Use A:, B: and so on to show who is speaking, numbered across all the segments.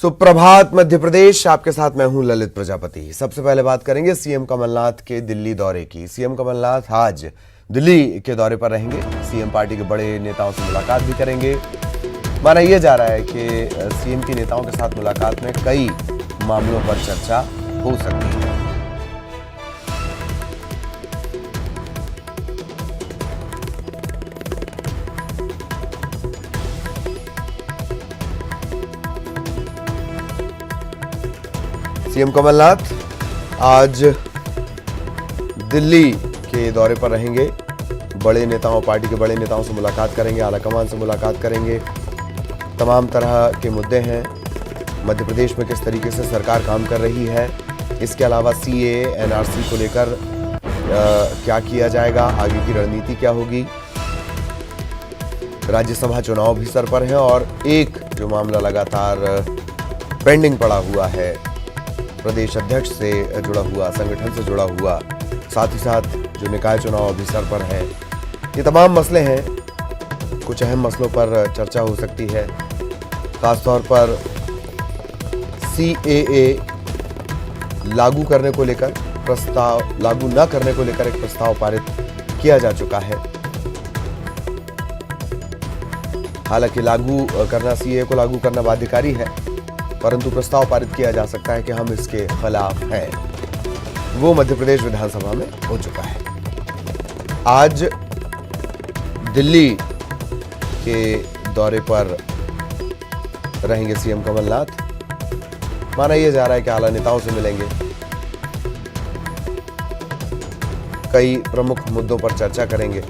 A: सुप्रभात मध्य प्रदेश, आपके साथ मैं हूं ललित प्रजापति। सबसे पहले बात करेंगे सीएम कमलनाथ के दिल्ली दौरे की। सीएम कमलनाथ आज दिल्ली के दौरे पर रहेंगे। सीएम पार्टी के बड़े नेताओं से मुलाकात भी करेंगे। माना यह जा रहा है कि सीएम की नेताओं के साथ मुलाकात में कई मामलों पर चर्चा हो सकती है। सीएम कमलनाथ आज दिल्ली के दौरे पर रहेंगे। बड़े नेताओं, पार्टी के बड़े नेताओं से मुलाकात करेंगे, आलाकमान से मुलाकात करेंगे। तमाम तरह के मुद्दे हैं। मध्य प्रदेश में किस तरीके से सरकार काम कर रही है, इसके अलावा सीएए, एनआरसी को लेकर क्या किया जाएगा, आगे की रणनीति क्या होगी। राज्यसभा चुनाव भी सर पर है और एक जो मामला लगातार पेंडिंग पड़ा हुआ है, प्रदेश अध्यक्ष से जुड़ा हुआ, संगठन से जुड़ा हुआ, साथ ही साथ जो निकाय चुनाव अभी सर पर है, ये तमाम मसले हैं। कुछ अहम मसलों पर चर्चा हो सकती है। खासतौर पर सीएए लागू करने को लेकर लागू न करने को लेकर एक प्रस्ताव पारित किया जा चुका है। हालांकि सीएए को लागू करना बाध्यकारी है, परंतु प्रस्ताव पारित किया जा सकता है कि हम इसके खिलाफ हैं। वो मध्य प्रदेश विधानसभा में हो चुका है। आज दिल्ली के दौरे पर रहेंगे सीएम कमलनाथ। माना यह जा रहा है कि आला नेताओं से मिलेंगे, कई प्रमुख मुद्दों पर चर्चा करेंगे।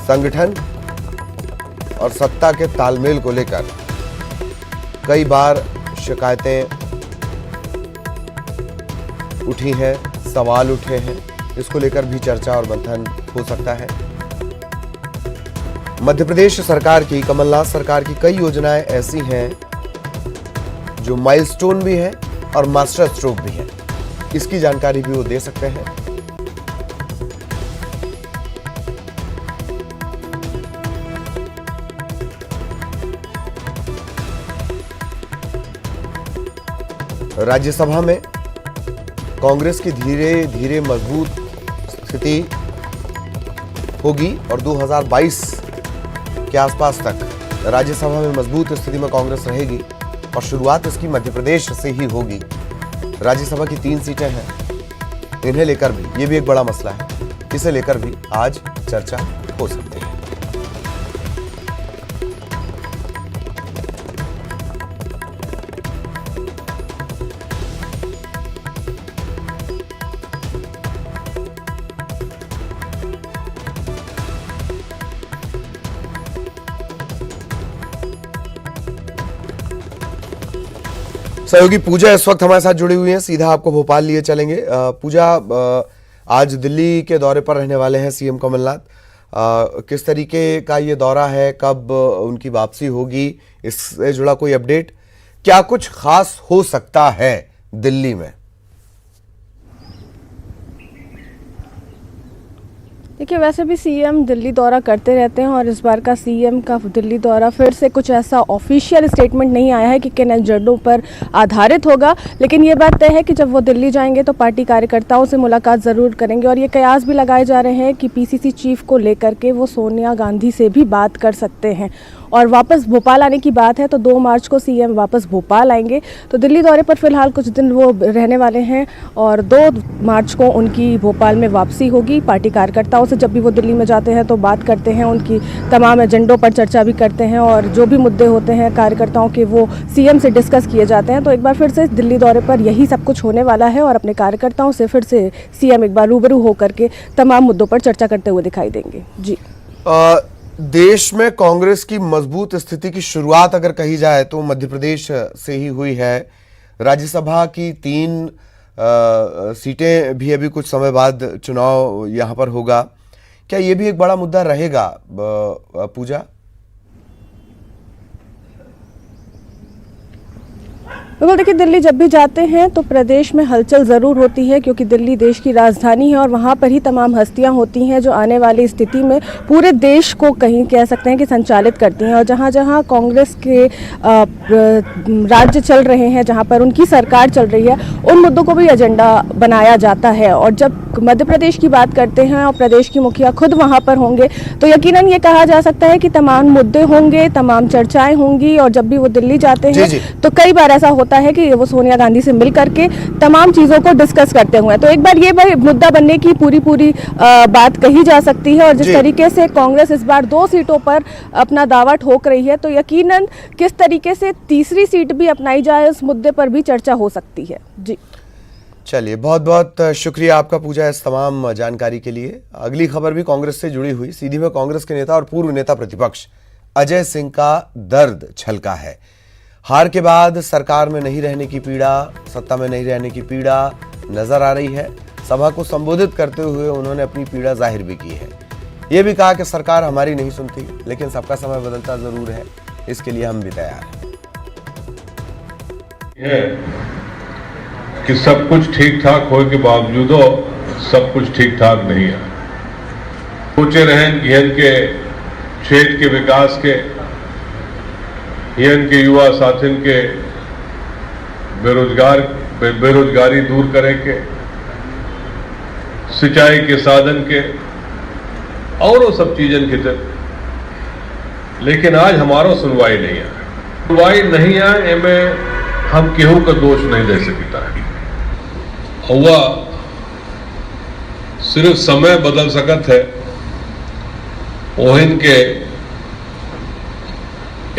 A: संगठन और सत्ता के तालमेल को लेकर कई बार शिकायतें उठी हैं, सवाल उठे हैं। इसको लेकर भी चर्चा और मंथन हो सकता है। मध्य प्रदेश सरकार की, कमलनाथ सरकार की कई योजनाएं ऐसी हैं जो माइलस्टोन भी है और मास्टर स्ट्रोक भी है। इसकी जानकारी भी वो दे सकते हैं। राज्यसभा में कांग्रेस की धीरे धीरे मजबूत स्थिति होगी और 2022 के आसपास तक राज्यसभा में मजबूत स्थिति में कांग्रेस रहेगी और शुरुआत इसकी मध्य प्रदेश से ही होगी। राज्यसभा की 3 सीटें हैं, इन्हें लेकर भी ये भी एक बड़ा मसला है। इसे लेकर भी आज चर्चा हो सकती है। सहयोगी पूजा इस वक्त हमारे साथ जुड़ी हुई हैं। सीधा आपको भोपाल लिए चलेंगे। पूजा, आज दिल्ली के दौरे पर रहने वाले हैं सीएम कमलनाथ। किस तरीके का ये दौरा है, कब उनकी वापसी होगी, इससे जुड़ा कोई अपडेट, क्या कुछ खास हो सकता है दिल्ली में?
B: देखिए, वैसे भी सीएम दिल्ली दौरा करते रहते हैं और इस बार का सीएम का दिल्ली दौरा फिर से कुछ ऐसा ऑफिशियल स्टेटमेंट नहीं आया है कि किन एजेंडों पर आधारित होगा। लेकिन ये बात तय है कि जब वो दिल्ली जाएंगे तो पार्टी कार्यकर्ताओं से मुलाकात ज़रूर करेंगे और ये कयास भी लगाए जा रहे हैं कि पीसीसी चीफ को लेकर के वो सोनिया गांधी से भी बात कर सकते हैं। और वापस भोपाल आने की बात है तो 2 मार्च को सीएम वापस भोपाल आएंगे। तो दिल्ली दौरे पर फिलहाल कुछ दिन वो रहने वाले हैं और 2 मार्च को उनकी भोपाल में वापसी होगी। पार्टी कार्यकर्ताओं से जब भी वो दिल्ली में जाते हैं तो बात करते हैं, उनकी तमाम एजेंडों पर चर्चा भी करते हैं और जो भी मुद्दे होते हैं कार्यकर्ताओं के वो सीएम से डिस्कस किए जाते हैं। तो एक बार फिर से दिल्ली दौरे पर यही सब कुछ होने वाला है और अपने कार्यकर्ताओं से फिर से सीएम एक बार रूबरू होकर के तमाम मुद्दों पर चर्चा करते हुए दिखाई देंगे। जी,
A: देश में कांग्रेस की मजबूत स्थिति की शुरुआत अगर कही जाए तो मध्य प्रदेश से ही हुई है। राज्यसभा की 3 सीटें भी अभी कुछ समय बाद चुनाव यहां पर होगा। क्या ये भी एक बड़ा मुद्दा रहेगा पूजा?
B: बिल्कुल, देखिए दिल्ली जब भी जाते हैं तो प्रदेश में हलचल ज़रूर होती है, क्योंकि दिल्ली देश की राजधानी है और वहाँ पर ही तमाम हस्तियाँ होती हैं जो आने वाली स्थिति में पूरे देश को कहीं कह सकते हैं कि संचालित करती हैं। और जहाँ जहाँ कांग्रेस के राज्य चल रहे हैं, जहाँ पर उनकी सरकार चल रही है, उन मुद्दों को भी एजेंडा बनाया जाता है। और जब मध्य प्रदेश की बात करते हैं और प्रदेश की मुखिया खुद वहाँ पर होंगे तो यकीनन ये कहा जा सकता है कि तमाम मुद्दे होंगे, तमाम चर्चाएं होंगी। और जब भी वो दिल्ली जाते हैं तो कई बार ऐसा होता है कि वो सोनिया गांधी से मिल करके तमाम चीज़ों को डिस्कस करते हुए, तो एक बार ये मुद्दा बनने की पूरी बात कही जा सकती है। और जिस तरीके से कांग्रेस इस बार 2 सीटों पर अपना दावा ठोक रही है, तो यकीनन किस तरीके से तीसरी सीट भी अपनाई जाए इस मुद्दे पर भी चर्चा हो सकती है। जी
A: चलिए, बहुत बहुत शुक्रिया आपका पूजा इस तमाम जानकारी के लिए। अगली खबर भी कांग्रेस से जुड़ी हुई, सीधी में कांग्रेस के नेता और पूर्व नेता प्रतिपक्ष अजय सिंह का दर्द छलका है। हार के बाद सरकार में नहीं रहने की पीड़ा, सत्ता में नहीं रहने की पीड़ा नजर आ रही है। सभा को संबोधित करते हुए उन्होंने अपनी पीड़ा जाहिर भी की है। ये भी कहा कि सरकार हमारी नहीं सुनती, लेकिन सबका समय बदलता जरूर है, इसके लिए हम भी तैयार
C: हैं। कि सब कुछ ठीक ठाक होने के बावजूद सब कुछ ठीक ठाक नहीं है। सोचे रहें कि इनके क्षेत्र के विकास के, इनके युवा साथियों के बेरोजगारी दूर करें के, सिंचाई के साधन के और वो सब चीजन की तरफ। लेकिन आज हमारा सुनवाई नहीं है। सुनवाई नहीं है, इनमें हम केहू का दोष नहीं दे सकता है। हुआ सिर्फ समय बदल सकत है, ओहिन के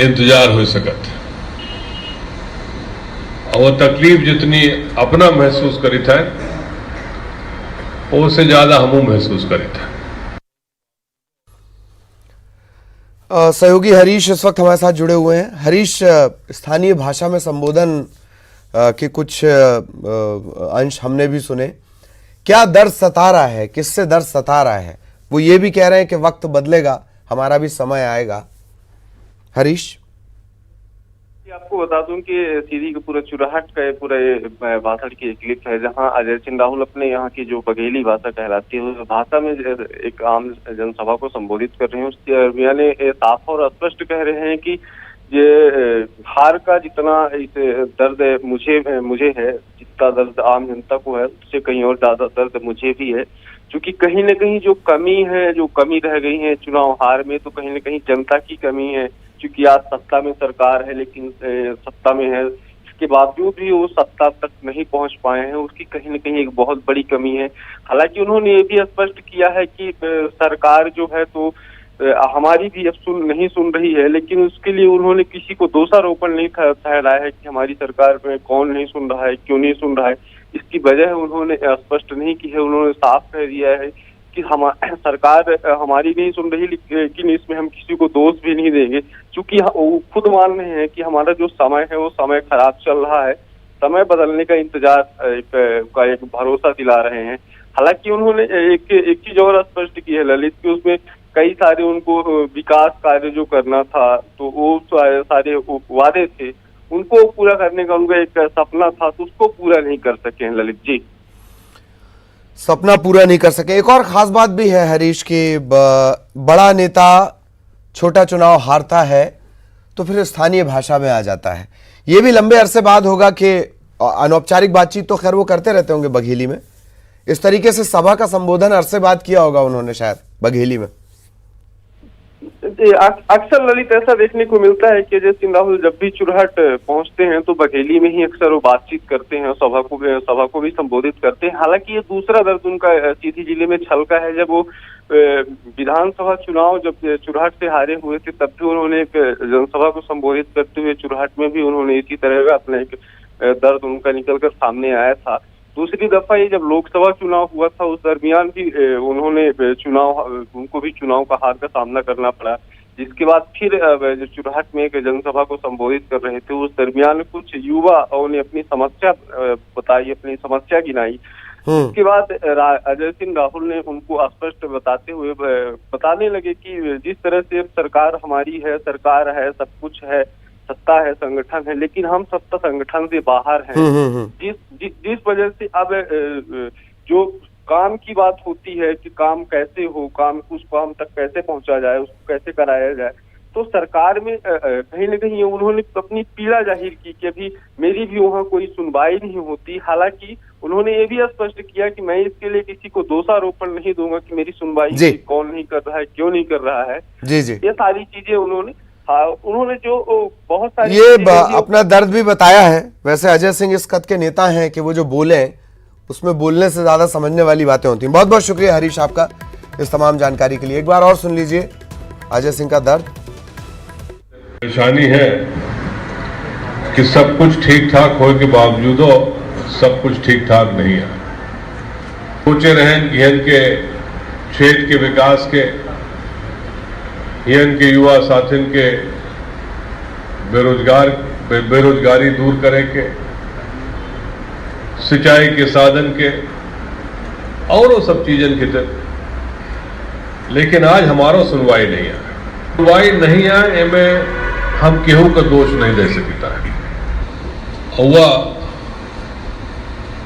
C: इंतजार हो सकत है। और तकलीफ जितनी अपना महसूस करी था, उससे ज्यादा हमू महसूस करी था।
A: सहयोगी हरीश इस वक्त हमारे साथ जुड़े हुए हैं। हरीश, स्थानीय भाषा में संबोधन के कुछ अंश हमने भी सुने। क्या दर्द सता रहा है, किससे दर्द सता रहा है? वो ये भी कह रहे हैं कि वक्त बदलेगा, हमारा भी समय आएगा। हरीश,
D: आपको बता दूं कि सीधी के पूरे चुराहट का पूरे भाषण की एक क्लिप है, जहां अजय सिंह राहुल अपने यहाँ की जो बघेली भाषा कहलाती है उस भाषा में एक आम जनसभा को संबोधित कर रहे हैं। उसके दरमियान साफ और स्पष्ट कह रहे हैं कि ये हार का जितना इसे दर्द मुझे है, जितना दर्द आम जनता को है, उससे कहीं और ज्यादा दर्द मुझे भी है। क्योंकि कहीं न कहीं जो कमी रह गई है चुनाव हार में, तो कहीं न कहीं जनता की कमी है। क्योंकि आज सत्ता में सरकार है, लेकिन सत्ता में है, इसके बावजूद भी वो सत्ता तक नहीं पहुंच पाए हैं, उसकी कहीं न कहीं एक बहुत बड़ी कमी है। हालांकि उन्होंने ये भी स्पष्ट किया है कि सरकार जो है तो हमारी भी अब नहीं सुन रही है, लेकिन उसके लिए उन्होंने किसी को दोषारोपण नहीं ठहराया है कि हमारी सरकार में कौन नहीं सुन रहा है, क्यों नहीं सुन रहा है। इसकी वजह उन्होंने स्पष्ट नहीं की है। उन्होंने साफ कह दिया है कि सरकार हमारी नहीं सुन रही, लेकिन इसमें हम किसी को दोष भी नहीं देंगे, क्योंकि वो खुद मान रहे हैं कि हमारा जो समय है वो समय खराब चल रहा है, समय बदलने का इंतजार का एक भरोसा दिला रहे हैं। हालांकि उन्होंने एक चीज और स्पष्ट की है ललित, कि उसमें कई सारे उनको विकास कार्य जो करना था, तो वो सारे वादे थे, उनको पूरा करने का उनका एक सपना था, तो उसको पूरा नहीं कर सके हैं ललित जी।
A: सपना पूरा नहीं कर सके। एक और खास बात भी है हरीश की, बड़ा नेता छोटा चुनाव हारता है तो फिर स्थानीय भाषा में आ जाता है। ये भी लंबे अरसे बाद होगा कि अनौपचारिक बातचीत तो खैर वो करते रहते होंगे बघेली में, इस तरीके से सभा का संबोधन अरसे बाद किया होगा उन्होंने शायद बघेली में।
D: अक्सर ललित ऐसा देखने को मिलता है कि जैसे राहुल जब भी चुरहट पहुंचते हैं तो बघेली में ही अक्सर वो बातचीत करते हैं, सभा को भी संबोधित करते हैं। हालांकि ये दूसरा दर्द उनका सीधी जिले में छलका है। जब वो विधानसभा चुनाव जब चुरहट से हारे हुए थे, तब भी उन्होंने एक जनसभा को संबोधित करते हुए चुरहट में भी उन्होंने इसी तरह का अपना एक दर्द उनका निकलकर सामने आया था। दूसरी दफा ये जब लोकसभा चुनाव हुआ था, उस दरमियान भी उन्होंने उनको भी चुनाव का हार का सामना करना पड़ा, जिसके बाद फिर जो चुरहट में एक जनसभा को संबोधित कर रहे थे, उस दरमियान कुछ युवाओं ने अपनी समस्या बताई, अपनी समस्या गिनाई। उसके बाद अजय सिंह राहुल ने उनको स्पष्ट बताने लगे कि जिस तरह से सरकार हमारी है, सरकार है, सब कुछ है, सत्ता है, संगठन है, लेकिन हम सत्ता संगठन से बाहर हैं। जिस वजह से अब जो काम की बात होती है कि काम कैसे हो, काम उस काम तक कैसे पहुंचा जाए, उसको कैसे कराया जाए, तो सरकार में कहीं न कहीं उन्होंने अपनी पीड़ा जाहिर की कि अभी मेरी भी वहाँ कोई सुनवाई नहीं होती। हालांकि उन्होंने ये भी स्पष्ट किया कि मैं इसके लिए किसी को दोषारोपण नहीं दूंगा कि मेरी सुनवाई कौन नहीं कर रहा है, क्यों नहीं कर रहा है।
A: जी जी,
D: ये सारी चीजें उन्होंने जो बहुत सारी
A: अपना दर्द भी बताया है। वैसे अजय सिंह इस कद के नेता हैं कि वो जो बोले उसमें बोलने से ज्यादा समझने वाली बातें होती हैं। बहुत बहुत शुक्रिया हरीश आपका इस तमाम जानकारी के लिए। एक बार और सुन लीजिए अजय सिंह का दर्द।
C: परेशानी है कि सब कुछ ठीक ठाक होने के बावजूद सब कुछ ठीक ठाक नहीं है। सोचे रहें कि इनके क्षेत्र के विकास के, इनके युवा साथियों के बेरोजगारी दूर करे के, सिंचाई के साधन के और वो सब चीजन के तक, लेकिन आज हमारो सुनवाई नहीं है। सुनवाई नहीं है, इनमें हम केहू का दोष नहीं दे सकता है। हुआ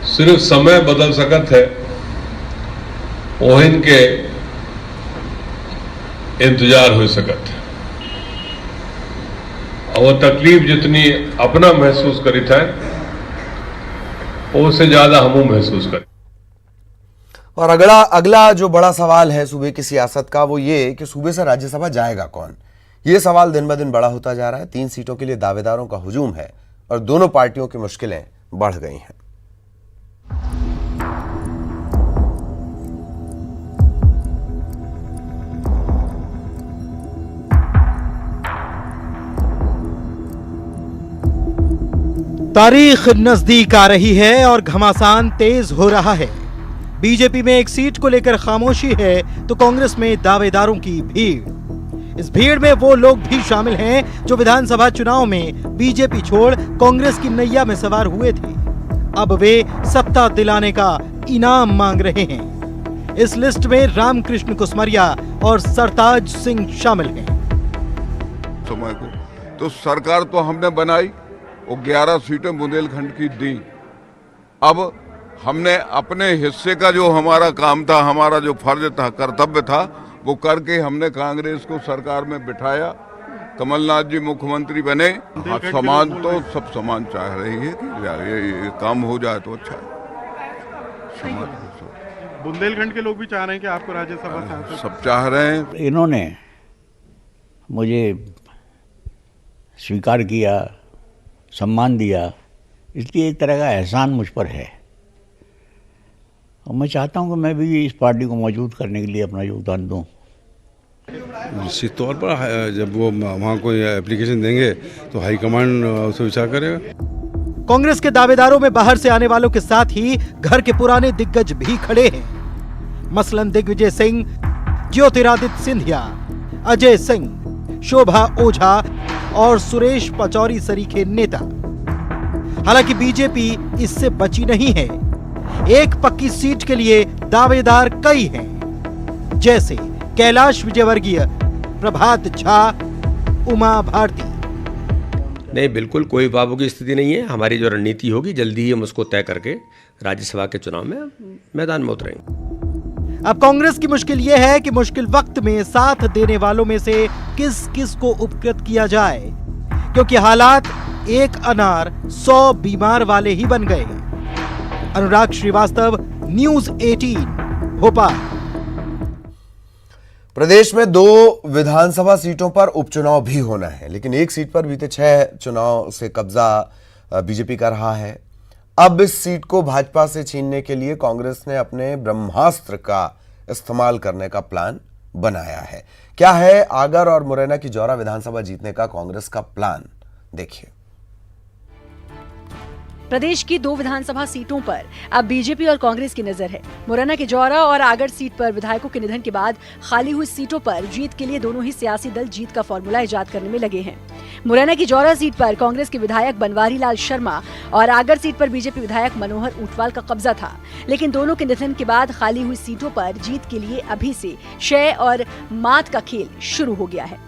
C: सिर्फ समय बदल सकत है, वो इनके इंतजार हो सकत है। और वो तकलीफ जितनी अपना महसूस करी था उससे ज्यादा हम महसूस करें।
A: और अगला जो बड़ा सवाल है सूबे की सियासत का, वो ये कि सूबे से राज्यसभा जाएगा कौन। ये सवाल दिन ब दिन बड़ा होता जा रहा है। 3 सीटों के लिए दावेदारों का हुजूम है और दोनों पार्टियों की मुश्किलें बढ़ गई हैं।
E: तारीख नजदीक आ रही है और घमासान तेज हो रहा है। बीजेपी में एक सीट को लेकर खामोशी है तो कांग्रेस में दावेदारों की भीड़। इस भीड़ में वो लोग भी शामिल हैं जो विधानसभा चुनाव में बीजेपी छोड़ कांग्रेस की नैया में सवार हुए थे। अब वे सत्ता दिलाने का इनाम मांग रहे हैं। इस लिस्ट में रामकृष्ण कुसमरिया और सरताज सिंह शामिल हैं।
F: समय को तो सरकार तो हमने बनाई, वो 11 सीटें बुंदेलखंड की दी। अब हमने अपने हिस्से का जो हमारा काम था, हमारा जो फर्ज था, कर्तव्य था, वो करके हमने कांग्रेस को सरकार में बिठाया। कमलनाथ जी मुख्यमंत्री बने। समाज तो सब समान चाह रही है कि ये काम हो जाए तो अच्छा है।
G: बुंदेलखंड के लोग भी चाह रहे हैं कि आपको राज्यसभा
F: सब चाह रहे हैं।
H: इन्होंने मुझे स्वीकार किया, सम्मान दिया, इसलिए एक तरह का एहसान मुझ पर है और मैं चाहता हूं कि मैं भी इस पार्टी को मजबूत करने के लिए अपना योगदान दूं।
I: निश्चित तौर पर जब वो वहाँ कोई एप्लीकेशन देंगे तो हाईकमांड उसे विचार करेगा।
E: कांग्रेस के दावेदारों में बाहर से आने वालों के साथ ही घर के पुराने दिग्गज भी खड़े हैं। मसलन दिग्विजय सिंह, ज्योतिरादित्य सिंधिया, अजय सिंह, शोभा ओझा और सुरेश पचौरी सरीखे नेता। हालांकि बीजेपी इससे बची नहीं है। एक पक्की सीट के लिए दावेदार कई हैं, जैसे कैलाश विजयवर्गीय, प्रभात झा, उमा भारती।
J: नहीं, बिल्कुल कोई बाबू की स्थिति नहीं है। हमारी जो रणनीति होगी जल्दी ही हम उसको तय करके राज्यसभा के चुनाव में मैदान में उतरेंगे।
E: अब कांग्रेस की मुश्किल यह है कि मुश्किल वक्त में साथ देने वालों में से किस किस को उपकृत किया जाए, क्योंकि हालात एक अनार 100 बीमार वाले ही बन गए। अनुराग श्रीवास्तव, न्यूज़ 18, भोपाल।
A: प्रदेश में 2 विधानसभा सीटों पर उपचुनाव भी होना है, लेकिन एक सीट पर बीते 6 चुनाव से कब्जा बीजेपी का रहा है। अब इस सीट को भाजपा से छीनने के लिए कांग्रेस ने अपने ब्रह्मास्त्र का इस्तेमाल करने का प्लान बनाया है। क्या है आगर और मुरैना की जौरा विधानसभा जीतने का कांग्रेस का प्लान, देखिए।
K: प्रदेश की 2 विधानसभा सीटों पर अब बीजेपी और कांग्रेस की नजर है। मुरैना के जौरा और आगर सीट पर विधायकों के निधन के बाद खाली हुई सीटों पर जीत के लिए दोनों ही सियासी दल जीत का फॉर्मूला इजाद करने में लगे हैं। मुरैना की जौरा सीट पर कांग्रेस के विधायक बनवारी लाल शर्मा और आगर सीट पर बीजेपी विधायक मनोहर ऊंटवाल का कब्जा था, लेकिन दोनों के निधन के बाद खाली हुई सीटों पर जीत के लिए अभी से शय और मात का खेल शुरू हो गया है।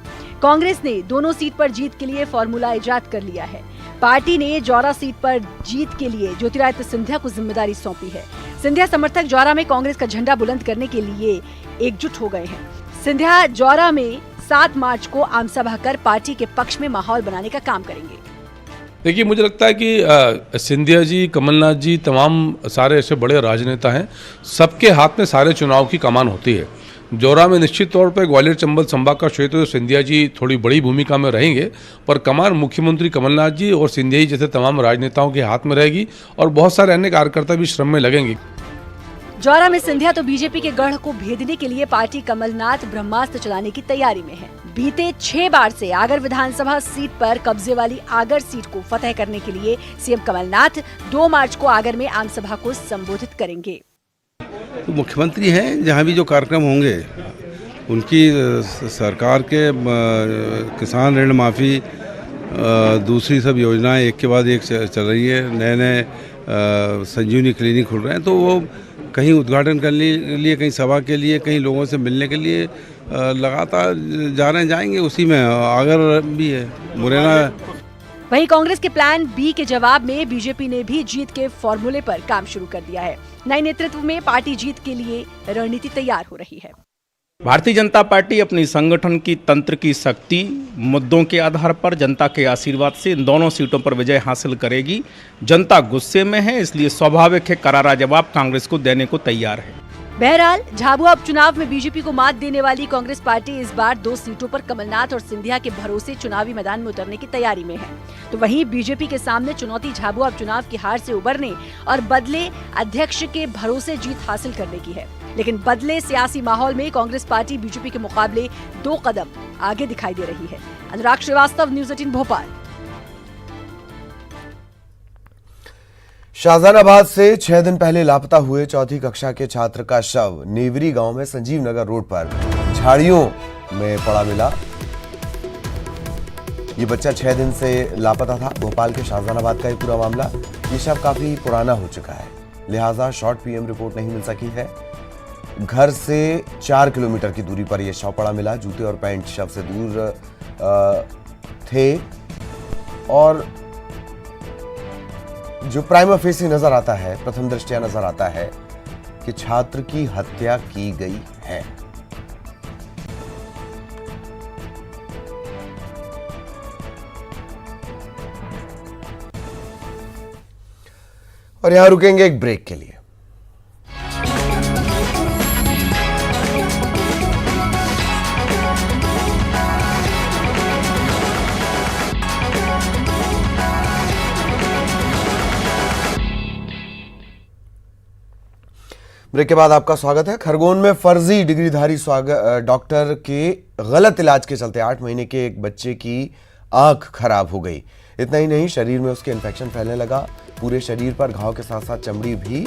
K: कांग्रेस ने दोनों सीट पर जीत के लिए फॉर्मूला इजाद कर लिया है। पार्टी ने जौरा सीट पर जीत के लिए ज्योतिरादित्य सिंधिया को जिम्मेदारी सौंपी है। सिंधिया समर्थक जौरा में कांग्रेस का झंडा बुलंद करने के लिए एकजुट हो गए हैं। सिंधिया जौरा में 7 मार्च को आमसभा कर पार्टी के पक्ष में माहौल बनाने का काम करेंगे।
C: देखिए, मुझे लगता है कि सिंधिया जी, कमलनाथ जी, तमाम सारे ऐसे बड़े राजनेता हैं, सबके हाथ में सारे चुनाव की कमान होती है। जौरा में निश्चित तौर पर ग्वालियर चंबल संभाग का क्षेत्र तो सिंधिया जी थोड़ी बड़ी भूमिका में रहेंगे, पर कमान मुख्यमंत्री कमलनाथ जी और सिंधिया जी जैसे तमाम राजनेताओं के हाथ में रहेगी और बहुत सारे अन्य कार्यकर्ता भी श्रम में लगेंगे।
K: जौरा में सिंधिया तो बीजेपी के गढ़ को भेदने के लिए पार्टी कमलनाथ ब्रह्मास्त्र चलाने की तैयारी में है। बीते 6 बार से आगर विधानसभा सीट पर कब्जे वाली आगर सीट को फतेह करने के लिए सीएम कमलनाथ 2 मार्च को आगर में आमसभा को संबोधित करेंगे।
I: तो मुख्यमंत्री हैं, जहाँ भी जो कार्यक्रम होंगे उनकी सरकार के किसान ऋण माफ़ी, दूसरी सब योजनाएं एक के बाद एक चल रही है, नए संजीवनी क्लिनिक खुल रहे हैं, तो वो कहीं उद्घाटन करने के लिए, कहीं सभा के लिए, कहीं लोगों से मिलने के लिए लगातार जाएंगे। उसी में आगर भी है, मुरैना।
K: वहीं कांग्रेस के प्लान बी के जवाब में बीजेपी ने भी जीत के फॉर्मूले पर काम शुरू कर दिया है। नए नेतृत्व में पार्टी जीत के लिए रणनीति तैयार हो रही है।
L: भारतीय जनता पार्टी अपनी संगठन की तंत्र की शक्ति, मुद्दों के आधार पर जनता के आशीर्वाद से इन दोनों सीटों पर विजय हासिल करेगी। जनता गुस्से में है, इसलिए स्वाभाविक है करारा जवाब कांग्रेस को देने को तैयार है।
K: बहरहाल झाबुआ उपचुनाव में बीजेपी को मात देने वाली कांग्रेस पार्टी इस बार 2 सीटों पर कमलनाथ और सिंधिया के भरोसे चुनावी मैदान में उतरने की तैयारी में है। तो वहीं बीजेपी के सामने चुनौती झाबुआ उपचुनाव की हार से उबरने और बदले अध्यक्ष के भरोसे जीत हासिल करने की है। लेकिन बदले सियासी माहौल में कांग्रेस पार्टी बीजेपी के मुकाबले 2 कदम आगे दिखाई दे रही है। अनुराग श्रीवास्तव, न्यूज़ 18 भोपाल।
A: शाहजहानाबाद से 6 दिन पहले लापता हुए 4वीं कक्षा के छात्र का शव नेवरी गांव में संजीव नगर रोड पर झाड़ियों में पड़ा मिला। ये बच्चा 6 दिन से लापता था। भोपाल के शाहजहानाबाद का ये पूरा मामला। ये शव काफी पुराना हो चुका है, लिहाजा शॉर्ट पीएम रिपोर्ट नहीं मिल सकी है। घर से 4 किलोमीटर की दूरी पर यह शव पड़ा मिला। जूते और पैंट शव से दूर थे और जो प्राइमा फेसी नजर आता है, प्रथम दृष्टया नजर आता है कि छात्र की हत्या की गई है। और यहां रुकेंगे एक ब्रेक के लिए। ब्रेक के बाद आपका स्वागत है। खरगोन में फर्जी डिग्रीधारी डॉक्टर के गलत इलाज के चलते 8 महीने के एक बच्चे की आंख खराब हो गई। इतना ही नहीं, शरीर में उसके इन्फेक्शन फैलने लगा। पूरे शरीर पर घाव के साथ साथ चमड़ी भी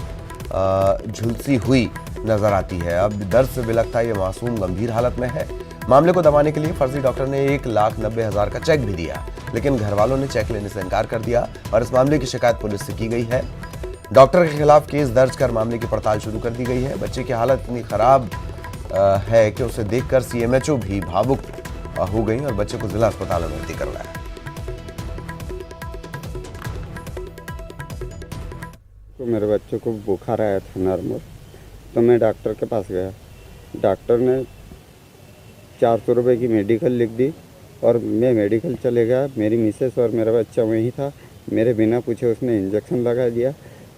A: झुलसी हुई नजर आती है। अब दर्द से बिलखता ये मासूम गंभीर हालत में है। मामले को दबाने के लिए फर्जी डॉक्टर ने 1,90,000 का चेक भी दिया, लेकिन घर वालों ने चेक लेने से इनकार कर दिया और इस मामले की शिकायत पुलिस से की गई है। डॉक्टर के खिलाफ केस दर्ज कर मामले की पड़ताल शुरू कर दी गई है। बच्चे की हालत इतनी खराब है कि उसे देखकर सीएमएचओ भी भावुक हो गई और बच्चे को जिला अस्पताल में भर्ती करवाया।
M: तो मेरे बच्चे को बुखार आया था नॉर्मल, तो मैं डॉक्टर के पास गया। डॉक्टर ने 400 रुपये की मेडिकल लिख दी और मैं मेडिकल चले गया। मेरी मिसेस और मेरा बच्चा वहीं था। मेरे बिना पूछे उसने इंजेक्शन लगा दिया।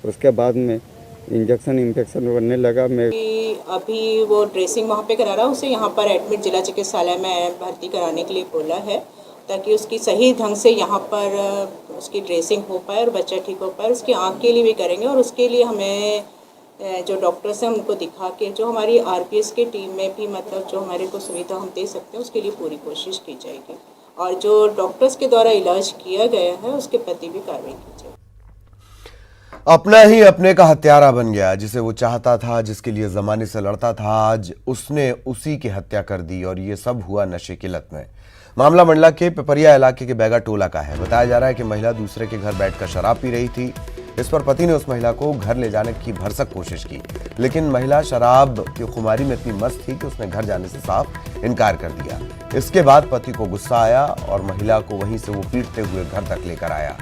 M: उसके बाद में इंजेक्शन इन्फेक्शन बनने लगा। मैं
N: अभी वो ड्रेसिंग वहाँ पे करा रहा, उसे यहाँ पर एडमिट जिला चिकित्सालय में भर्ती कराने के लिए बोला है, ताकि उसकी सही ढंग से यहाँ पर उसकी ड्रेसिंग हो पाए और बच्चा ठीक हो पाए। उसकी आँख के लिए भी करेंगे और उसके लिए हमें जो डॉक्टर्स हैं उनको दिखा के, जो हमारी आरपीएस की टीम में भी मतलब जो हमारे को सुविधा हम दे सकते हैं उसके लिए पूरी कोशिश की जाएगी और जो डॉक्टर्स के द्वारा इलाज किया गया है उसके प्रति भी कार्रवाई की जाएगी।
A: अपना ही अपने का हत्यारा बन गया। जिसे वो चाहता था, जिसके लिए जमाने से लड़ता था, आज उसने उसी की हत्या कर दी और ये सब हुआ नशे की लत में। मामला मंडला के पिपरिया इलाके के बैगा टोला का है। बताया जा रहा है कि महिला दूसरे के घर बैठकर शराब पी रही थी। इस पर पति ने उस महिला को घर ले जाने की भरसक कोशिश की, लेकिन महिला शराब की खुमारी में इतनी मस्त थी कि उसने घर जाने से साफ इनकार कर दिया। इसके बाद पति को गुस्सा आया और महिला को वहीं से वो पीटते हुए घर तक लेकर आया।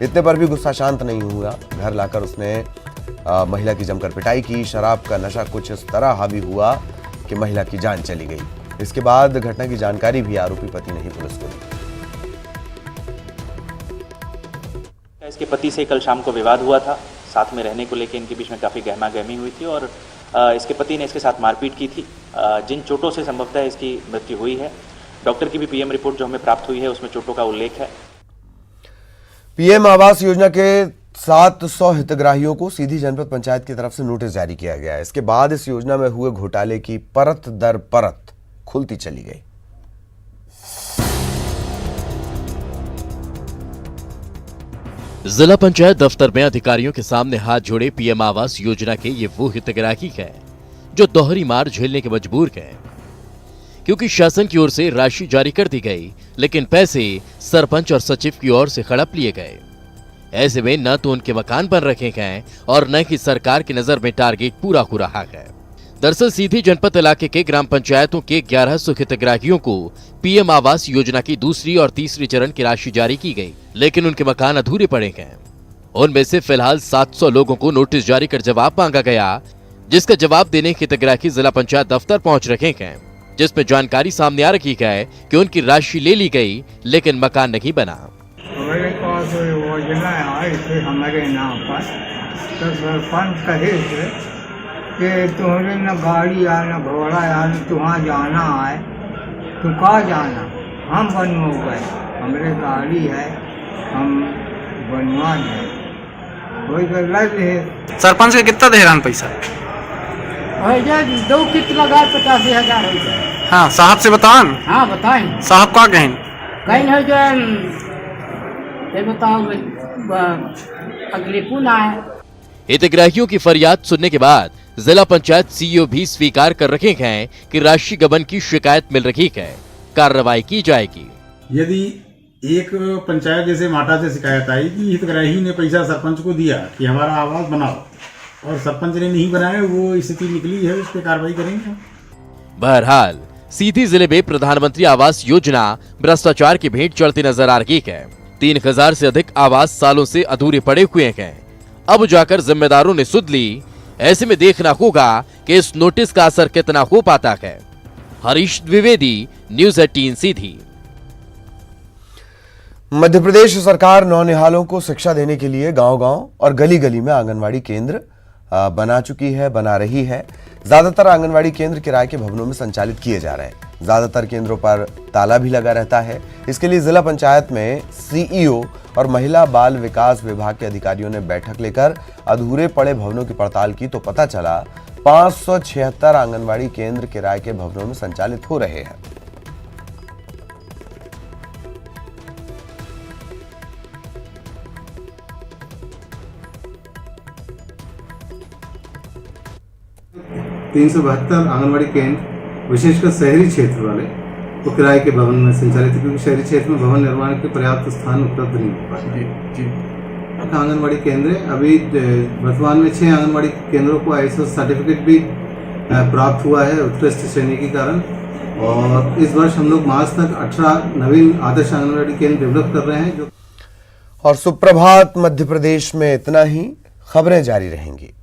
A: इतने पर भी गुस्सा शांत नहीं हुआ। घर लाकर उसने महिला की जमकर पिटाई की। शराब का नशा कुछ इस तरह हावी हुआ कि महिला की जान चली गई। इसके बाद घटना की जानकारी भी आरोपी पति ने ही पुलिस को दी।
O: इसके पति से कल शाम को विवाद हुआ था, साथ में रहने को लेकर इनके बीच में काफ़ी गहमा-गहमी हुई थी और इसके पति ने इसके साथ मारपीट की थी, जिन चोटों से संभवतः इसकी मृत्यु हुई है। डॉक्टर की भी पीएम रिपोर्ट जो हमें प्राप्त हुई है उसमें चोटों का उल्लेख है।
A: पीएम आवास योजना के 700 हितग्राहियों को सीधी जनपद पंचायत की तरफ से नोटिस जारी किया गया है। इसके बाद इस योजना में हुए घोटाले की परत दर परत खुलती चली गई।
P: जिला पंचायत दफ्तर में अधिकारियों के सामने हाथ जोड़े पीएम आवास योजना के ये वो हितग्राही हैं जो दोहरी मार झेलने के मजबूर हैं, क्योंकि शासन की ओर से राशि जारी कर दी गई, लेकिन पैसे सरपंच और सचिव की ओर से हड़प लिए गए। ऐसे में न तो उनके मकान बन रखे गए और न ही सरकार की नजर में टारगेट पूरा हो रहा है। दरअसल सीधी जनपद इलाके के ग्राम पंचायतों के 1100 हितग्राहियों को पीएम आवास योजना की दूसरी और तीसरी चरण की राशि जारी की गई, लेकिन उनके मकान अधूरे पड़े हैं। उनमें से फिलहाल 700 लोगों को नोटिस जारी कर जवाब मांगा गया, जिसका जवाब देने हितग्राही जिला पंचायत दफ्तर पहुंच रखे हैं, जिसमें जानकारी सामने आ रही है कि उनकी राशि ले ली गई, लेकिन मकान नहीं बना।
Q: मेरे पास योजना आई थी हमारे नाम पर, तो सरपंच कहे थे कि तुम्हारे न गाड़ी आ न घोड़ा आ न तुहाँ जाना है, तू कहाँ जाना, हम बनवा गए, हमारे गाड़ी है, हम बनवा दें, कोई गलत है।
R: सरपंच के कितना देहरान पैसा
Q: भैया 2 किट लगा 85,000 हो जाए।
R: हाँ साहब से बताओ।
Q: हाँ बताएं।
R: साहब का कहें
Q: कहीं हो जाए, ये बताओ अगले पुन आए।
P: हितग्राहियों की फरियाद सुनने के बाद जिला पंचायत सीईओ भी स्वीकार कर रखे हैं कि राशि गबन की शिकायत मिल रही है, कार्रवाई की जाएगी।
S: यदि एक पंचायत जैसे माटा से शिकायत आई कि हितग्राही ने पैसा सरपंच को दिया कि हमारा आवास बनाओ और सरपंच ने नहीं बनाया, वो स्थिति निकली है, उस पर कार्रवाई करेंगे।
P: बहरहाल सीधी जिले में प्रधानमंत्री आवास योजना भ्रष्टाचार की भेंट चढ़ती नजर आ रही है। 3000 से अधिक आवास सालों से अधूरे पड़े हुए हैं। अब जाकर जिम्मेदारों ने सुध ली। ऐसे में देखना होगा कि इस नोटिस का असर कितना हो पाता है। हरीश द्विवेदी, न्यूज़ 18 सीधी।
A: मध्य प्रदेश सरकार नौनिहालों को शिक्षा देने के लिए गांव-गांव और गली-गली में आंगनवाड़ी केंद्र बना रही है। ज्यादातर आंगनवाड़ी केंद्र किराए के भवनों में संचालित किए जा रहे हैं। ज्यादातर केंद्रों पर ताला भी लगा रहता है। इसके लिए जिला पंचायत में सीईओ और महिला बाल विकास विभाग के अधिकारियों ने बैठक लेकर अधूरे पड़े भवनों की पड़ताल की तो पता चला 576 आंगनवाड़ी केंद्र किराए के भवनों में संचालित हो रहे हैं।
T: तीन 372 आंगनवाड़ी केंद्र विशेषकर शहरी क्षेत्र वाले तो किराए के भवन में संचालित है, क्योंकि शहरी क्षेत्र में भवन निर्माण के पर्याप्त स्थान उपलब्ध नहीं हो पाते। आंगनवाड़ी केंद्र अभी वर्तमान में 6 आंगनवाड़ी केंद्रों को ISO सर्टिफिकेट भी प्राप्त हुआ है उत्कृष्ट श्रेणी के कारण, और इस वर्ष हम लोग मार्च तक 18 नवीन आदर्श आंगनवाड़ी केंद्र डेवलप कर रहे हैं।
A: और सुप्रभात, मध्य प्रदेश में इतना ही। खबरें जारी रहेंगी।